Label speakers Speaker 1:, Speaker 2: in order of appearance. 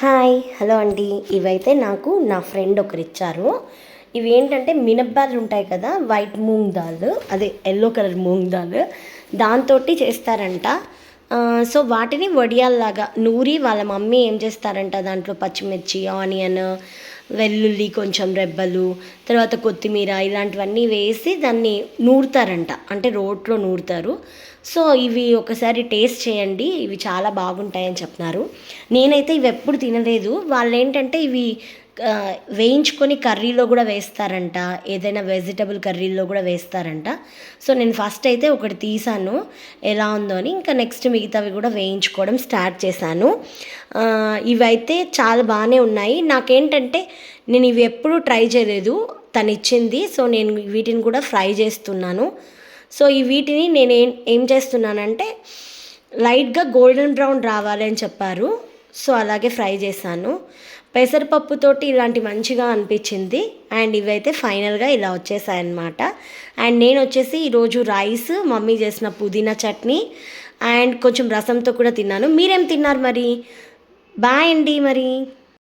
Speaker 1: Hi hello అండి. ఇవైతే నాకు నా ఫ్రెండ్ ఒకరు ఇచ్చారు. ఇవి ఏంటంటే మినప్పాలు ఉంటాయి కదా, వైట్ మూంగ్ దాల్, అదే ఎల్లో కలర్ మూంగ్ దాల్, దాంతో చేస్తారంట. సో వాటిని వడియాల్లాగా నూరి వాళ్ళ మమ్మీ ఏం చేస్తారంట, దాంట్లో పచ్చిమిర్చి, ఆనియన్, వెల్లుల్లి, కొంచెం రెబ్బలు, తర్వాత కొత్తిమీర ఇలాంటివన్నీ వేసి దాన్ని నూరుతారంట, అంటే రోట్లో నూరుతారు. సో ఇవి ఒకసారి టేస్ట్ చేయండి, ఇవి చాలా బాగుంటాయని చెప్తున్నారు. నేనైతే ఇవి ఎప్పుడు తినలేదు. వాళ్ళు ఏంటంటే ఇవి వేయించుకొని కర్రీలో కూడా వేస్తారంట, ఏదైనా వెజిటబుల్ కర్రీలో కూడా వేస్తారంట. సో నేను ఫస్ట్ అయితే ఒకటి తీసాను ఎలా ఉందో అని, ఇంకా నెక్స్ట్ మిగతావి కూడా వేయించుకోవడం స్టార్ట్ చేశాను. ఇవైతే చాలా బాగానే ఉన్నాయి. నాకేంటంటే నేను ఇవి ఎప్పుడూ ట్రై చేయలేదు, తను ఇచ్చింది. సో నేను వీటిని కూడా ఫ్రై చేస్తున్నాను. సో ఈ వీటిని నేను ఏం చేస్తున్నానంటే లైట్గా గోల్డెన్ బ్రౌన్ రావాలి అని చెప్పారు. సో అలాగే ఫ్రై చేశాను. పెసరపప్పుతోటి ఇలాంటి మంచిగా అనిపించింది. అండ్ ఇవైతే ఫైనల్గా ఇలా వచ్చేసాయన్నమాట. అండ్ నేను వచ్చేసి ఈరోజు రైస్, మమ్మీ చేసిన పుదీనా చట్నీ అండ్ కొంచెం రసంతో కూడా తిన్నాను. మీరేం తిన్నారు మరి? బాయ్ అండి మరి.